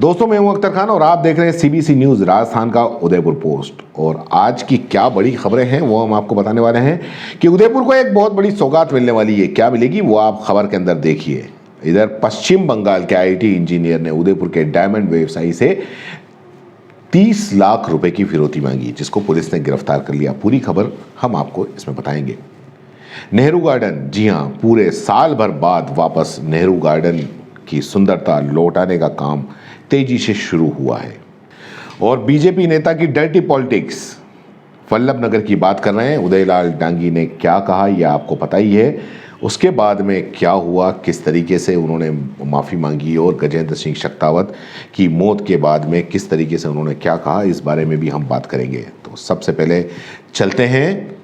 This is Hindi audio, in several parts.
दोस्तों, मैं हूं अख्तर खान और आप देख रहे हैं सीबीसी न्यूज राजस्थान का उदयपुर पोस्ट। और आज की क्या बड़ी खबरें हैं वो हम आपको बताने वाले हैं कि उदयपुर को एक बहुत बड़ी सौगात मिलने वाली है। क्या मिलेगी वो आप खबर के अंदर देखिए। इधर पश्चिम बंगाल के आईटी इंजीनियर ने उदयपुर के डायमंड व्यवसायी से 30 लाख रुपए की फिरौती मांगी, जिसको पुलिस ने गिरफ्तार कर लिया। पूरी खबर हम आपको इसमें बताएंगे। नेहरू गार्डन, जी हां, पूरे साल भर बाद वापस नेहरू गार्डन की सुंदरता लौटाने का काम तेजी से शुरू हुआ है। और बीजेपी नेता की डर्टी पॉलिटिक्स, वल्लभ नगर की बात कर रहे हैं। उदयलाल डांगी ने क्या कहा यह आपको पता ही है। उसके बाद में क्या हुआ, किस तरीके से उन्होंने माफ़ी मांगी और गजेंद्र सिंह शेखावत की मौत के बाद में किस तरीके से उन्होंने क्या कहा, इस बारे में भी हम बात करेंगे। तो सबसे पहले चलते हैं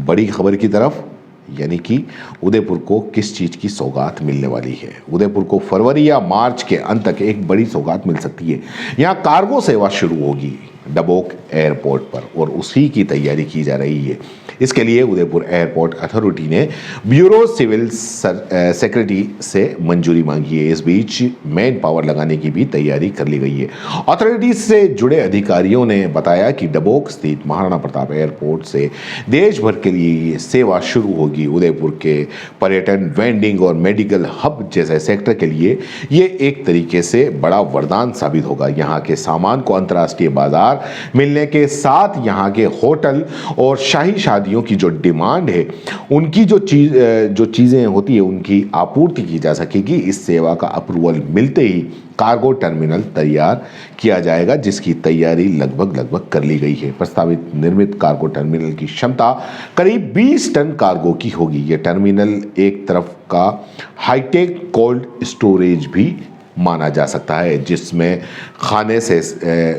बड़ी खबर की तरफ, यानी कि उदयपुर को किस चीज़ की सौगात मिलने वाली है। उदयपुर को फरवरी या मार्च के अंत तक एक बड़ी सौगात मिल सकती है। यहाँ कार्गो सेवा शुरू होगी डबोक एयरपोर्ट पर और उसी की तैयारी की जा रही है। इसके लिए उदयपुर एयरपोर्ट अथॉरिटी ने ब्यूरो सिविल सेक्रेटरी से मंजूरी मांगी है। इस बीच मैन पावर लगाने की भी तैयारी कर ली गई है। अथॉरिटी से जुड़े अधिकारियों ने बताया कि डबोक स्थित महाराणा प्रताप एयरपोर्ट से देश भर के लिए ये सेवा शुरू होगी। उदयपुर के पर्यटन, वेंडिंग और मेडिकल हब जैसे सेक्टर के लिए ये एक तरीके से बड़ा वरदान साबित होगा। यहाँ के सामान को अंतर्राष्ट्रीय बाजार मिलने के साथ यहाँ के होटल और शाही शादियों की जो डिमांड है, उनकी जो चीज़ें होती है उनकी आपूर्ति की जा सकेगी। इस सेवा का अप्रूवल मिलते ही कार्गो टर्मिनल तैयार किया जाएगा, जिसकी तैयारी लगभग कर ली गई है। प्रस्तावित निर्मित कार्गो टर्मिनल की क्षमता करीब 20 टन कार्गो की होगी। यह टर्मिनल एक तरफ का हाईटेक कोल्ड स्टोरेज भी माना जा सकता है, जिसमें खाने से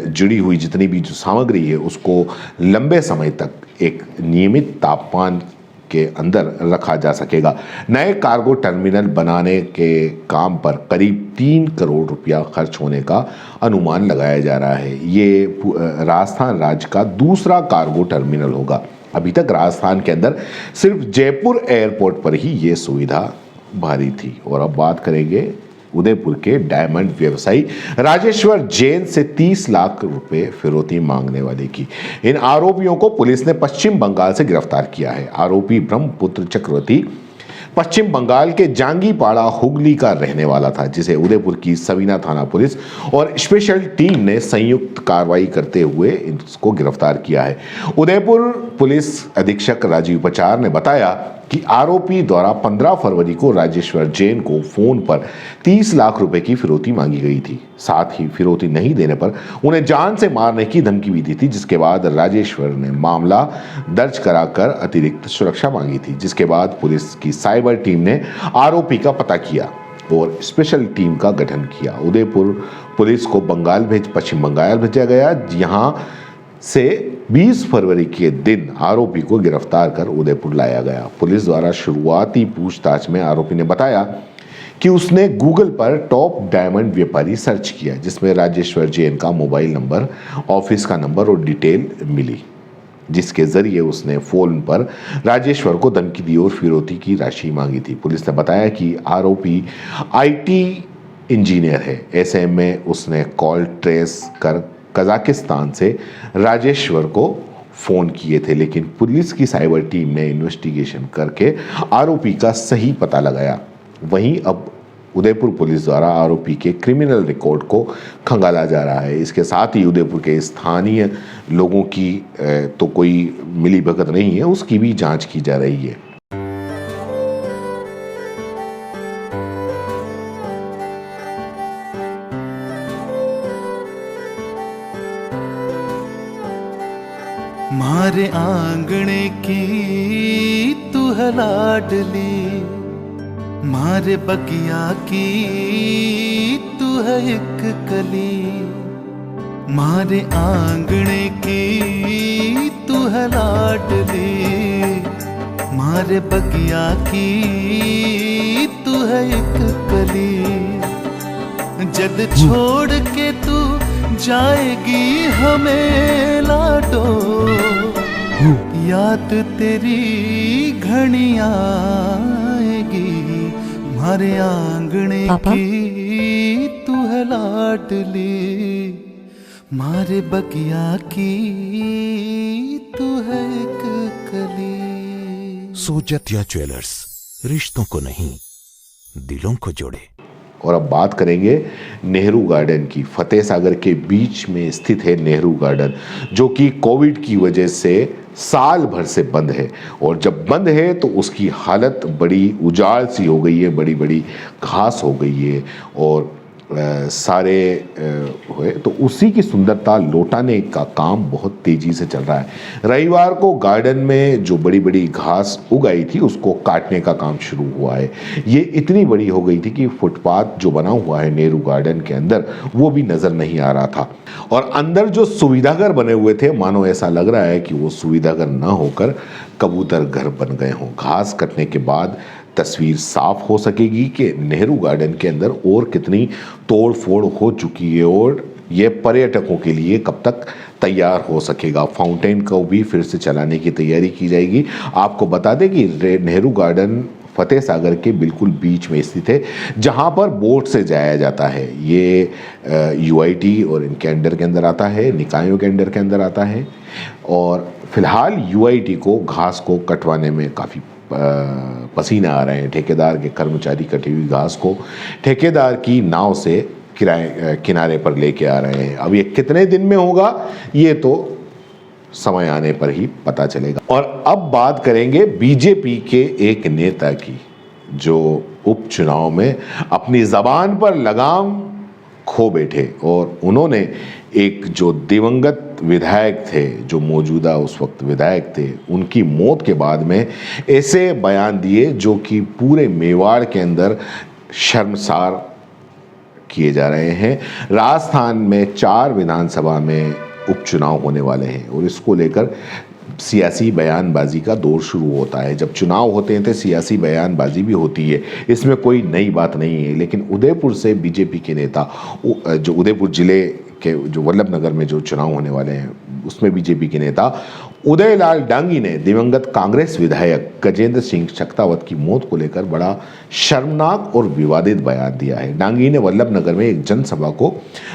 जुड़ी हुई जितनी भी जो सामग्री है उसको लंबे समय तक एक नियमित तापमान के अंदर रखा जा सकेगा। नए कार्गो टर्मिनल बनाने के काम पर करीब 3 करोड़ रुपया खर्च होने का अनुमान लगाया जा रहा है। ये राजस्थान राज्य का दूसरा कार्गो टर्मिनल होगा। अभी तक राजस्थान के अंदर सिर्फ जयपुर एयरपोर्ट पर ही ये सुविधा भारी थी। और अब बात करेंगे उदयपुर के डायमंड व्यवसायी राजेश्वर जैन से 30 लाख रुपए फिरौती मांगने वाले की। इन आरोपियों को पुलिस ने पश्चिम बंगाल से गिरफ्तार किया है। आरोपी ब्रह्मपुत्र चक्रवर्ती पश्चिम बंगाल के जांगीपाड़ा हुगली का रहने वाला था, जिसे उदयपुर की सवीना थाना पुलिस और स्पेशल टीम ने संयुक्त कार्रवाई करते हुए इसको गिरफ्तार किया है। उदयपुर पुलिस अधीक्षक राजीव पचार ने बताया कि आरोपी द्वारा 15 फरवरी को राजेश्वर जैन को फोन पर 30 लाख रुपए की फिरौती मांगी गई थी। साथ ही फिरौती नहीं देने पर उन्हें जान से मारने की धमकी भी दी थी, जिसके बाद राजेश्वर ने मामला दर्ज कराकर अतिरिक्त सुरक्षा मांगी थी। जिसके बाद पुलिस की साइबर टीम ने आरोपी का पता किया और स्पेशल टीम का गठन किया। उदयपुर पुलिस को पश्चिम बंगाल भेजा गया। यहाँ से 20 फरवरी के दिन आरोपी को गिरफ्तार कर उदयपुर लाया गया। पुलिस द्वारा शुरुआती पूछताछ में आरोपी ने बताया कि उसने गूगल पर टॉप डायमंड व्यापारी सर्च किया, जिसमें राजेश्वर जैन का मोबाइल नंबर, ऑफिस का नंबर और डिटेल मिली, जिसके जरिए उसने फोन पर राजेश्वर को धमकी दी और फिरौती की राशि मांगी थी। पुलिस ने बताया कि आरोपी आईटी इंजीनियर है। ऐसे में उसने कॉल ट्रेस कर कजाकिस्तान से राजेश्वर को फोन किए थे, लेकिन पुलिस की साइबर टीम ने इन्वेस्टिगेशन करके आरोपी का सही पता लगाया। वहीं अब उदयपुर पुलिस द्वारा आरोपी के क्रिमिनल रिकॉर्ड को खंगाला जा रहा है। इसके साथ ही उदयपुर के स्थानीय लोगों की तो कोई मिलीभगत नहीं है, उसकी भी जांच की जा रही है। मारे आंगणे की तू है लाडली, मारे बगिया की तू है एक कली। मारे आंगणे की तू है लाडली, मारे बगिया की तू है एक कली। जद छोड़ के तू जाएगी हमें लाडो, याद तेरी घनी आएगी। हमारे आंगणे की तू है लाडली, मारे बगिया की तू है एक कली। सोजतिया ज्वेलर्स, रिश्तों को नहीं दिलों को जोड़े। और अब बात करेंगे नेहरू गार्डन की। फतेह सागर के बीच में स्थित है नेहरू गार्डन, जो कि कोविड की वजह से साल भर से बंद है। और जब बंद है तो उसकी हालत बड़ी उजाड़ सी हो गई है, बड़ी बड़ी घास हो गई है और सारे हुए, तो उसी की सुंदरता लौटाने का काम बहुत तेजी से चल रहा है। रविवार को गार्डन में जो बड़ी बड़ी घास उग आई थी उसको काटने का काम शुरू हुआ है। ये इतनी बड़ी हो गई थी कि फुटपाथ जो बना हुआ है नेहरू गार्डन के अंदर वो भी नजर नहीं आ रहा था। और अंदर जो सुविधाघर बने हुए थे, मानो ऐसा लग रहा है कि वो सुविधाघर न होकर कबूतर घर बन गए हों। घास कटने के बाद तस्वीर साफ हो सकेगी कि नेहरू गार्डन के अंदर और कितनी तोड़ फोड़ हो चुकी है और ये पर्यटकों के लिए कब तक तैयार हो सकेगा। फाउंटेन को भी फिर से चलाने की तैयारी की जाएगी। आपको बता दें कि नेहरू गार्डन फतेह सागर के बिल्कुल बीच में स्थित है, जहां पर बोट से जाया जाता है। ये यूआईटी और इनके अंडर के अंदर आता है, निकायों के अंडर के अंदर आता है। और फिलहाल यूआईटी को घास को कटवाने में काफ़ी पसीना आ रहे हैं। ठेकेदार के कर्मचारी कटी हुई घास को ठेकेदार की नाव से किनारे पर लेके आ रहे हैं। अब ये कितने दिन में होगा ये तो समय आने पर ही पता चलेगा। और अब बात करेंगे बीजेपी के एक नेता की, जो उपचुनाव में अपनी जबान पर लगाम खो बैठे और उन्होंने एक जो दिवंगत विधायक थे, जो मौजूदा उस वक्त विधायक थे, उनकी मौत के बाद में ऐसे बयान दिए जो कि पूरे मेवाड़ के अंदर शर्मसार किए जा रहे हैं। राजस्थान में 4 विधानसभा में उपचुनाव होने वाले हैं और इसको लेकर सियासी बयानबाजी का दौर शुरू होता है। जब चुनाव होते हैं तो सियासी बयानबाजी भी होती है, इसमें कोई नई बात नहीं है। लेकिन उदयपुर से बीजेपी के नेता, जो उदयपुर जिले के जो वल्लभ नगर में जो चुनाव होने वाले हैं उसमें बीजेपी के नेता उदयलाल डांगी ने दिवंगत कांग्रेस विधायक गजेंद्र सिंह शेखावत की मौत को लेकर बड़ा शर्मनाक और विवादित बयान दिया है। डांगी ने वल्लभ नगर में एक जनसभा को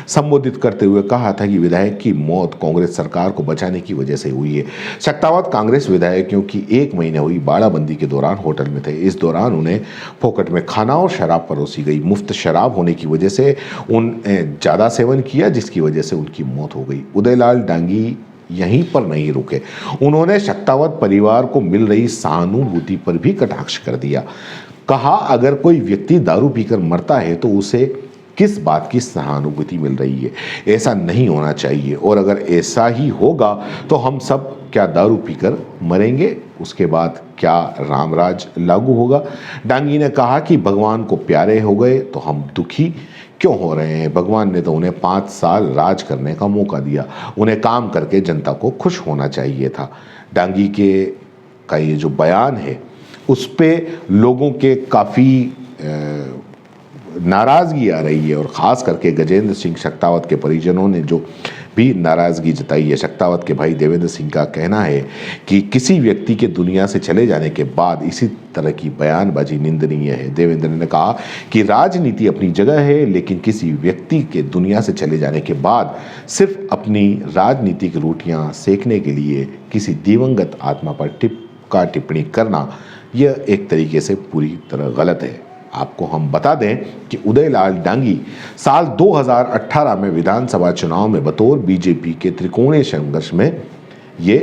संबोधित करते हुए कहा था कि विधायक की मौत कांग्रेस सरकार को बचाने की वजह से हुई है। शेखावत कांग्रेस विधायकों की 1 महीने हुई बाड़ाबंदी के दौरान होटल में थे। इस दौरान उन्हें फोकट में खाना और शराब परोसी गई। मुफ्त शराब होने की वजह से उन्हें ज़्यादा सेवन किया, जिसकी वजह से उनकी मौत हो गई। उदयलाल डांगी यहीं पर नहीं रुके, उन्होंने शेखावत परिवार को मिल रही सहानुभूति पर भी कटाक्ष कर दिया। कहा, अगर कोई व्यक्ति दारू पीकर मरता है तो उसे किस बात की सहानुभूति मिल रही है? ऐसा नहीं होना चाहिए, और अगर ऐसा ही होगा तो हम सब क्या दारू पीकर मरेंगे? उसके बाद क्या रामराज लागू होगा? डांगी ने कहा कि भगवान को प्यारे हो गए तो हम दुखी क्यों हो रहे हैं? भगवान ने तो उन्हें 5 साल राज करने का मौका दिया, उन्हें काम करके जनता को खुश होना चाहिए था। डांगी का ये जो बयान है उस पे लोगों के काफ़ी नाराज़गी आ रही है, और ख़ास करके गजेंद्र सिंह शेखावत के परिजनों ने जो भी नाराज़गी जताई है। शेखावत के भाई देवेंद्र सिंह का कहना है कि किसी व्यक्ति के दुनिया से चले जाने के बाद इसी तरह की बयानबाजी निंदनीय है। देवेंद्र ने कहा कि राजनीति अपनी जगह है, लेकिन किसी व्यक्ति के दुनिया से चले जाने के बाद सिर्फ अपनी राजनीतिक रोटियां सेकने के लिए किसी दिवंगत आत्मा पर टिप्पणी करना, यह एक तरीके से पूरी तरह गलत है। आपको हम बता दें कि उदयलाल डांगी साल 2018 में विधानसभा चुनाव में बतौर बीजेपी के त्रिकोणीय संघर्ष में ये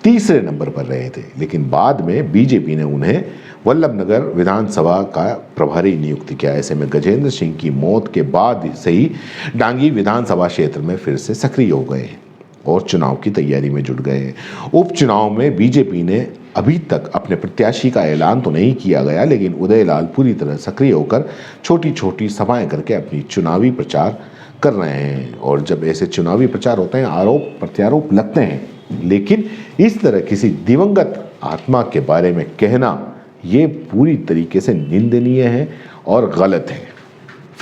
तीसरे नंबर पर रहे थे, लेकिन बाद में बीजेपी ने उन्हें वल्लभनगर विधानसभा का प्रभारी नियुक्त किया। ऐसे में गजेंद्र सिंह की मौत के बाद से ही डांगी विधानसभा क्षेत्र में फिर से सक्रिय हो गए हैं और चुनाव की तैयारी में जुट गए हैं। उपचुनाव में बीजेपी ने अभी तक अपने प्रत्याशी का ऐलान तो नहीं किया गया, लेकिन उदयलाल पूरी तरह सक्रिय होकर छोटी छोटी सभाएं करके अपनी चुनावी प्रचार कर रहे हैं। और जब ऐसे चुनावी प्रचार होते हैं, आरोप प्रत्यारोप लगते हैं, लेकिन इस तरह किसी दिवंगत आत्मा के बारे में कहना ये पूरी तरीके से निंदनीय है और गलत है।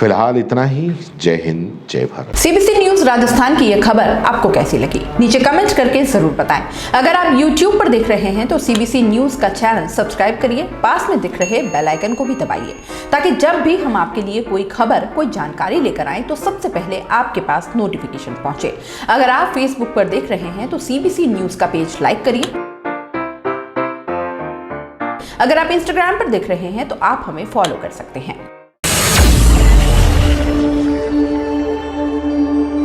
फिलहाल इतना ही। जय हिंद, जय भारत। सीबीसी न्यूज राजस्थान की यह खबर आपको कैसी लगी, नीचे कमेंट करके जरूर बताएं। अगर आप YouTube पर देख रहे हैं तो सीबीसी न्यूज का चैनल सब्सक्राइब करिए, पास में दिख रहे बेल आइकन को भी दबाइए, ताकि जब भी हम आपके लिए कोई खबर, कोई जानकारी लेकर आए तो सबसे पहले आपके पास नोटिफिकेशन पहुंचे। अगर आप Facebook पर देख रहे हैं तो सीबीसी न्यूज का पेज लाइक करिए। अगर आप Instagram पर देख रहे हैं तो आप हमें फॉलो कर सकते हैं।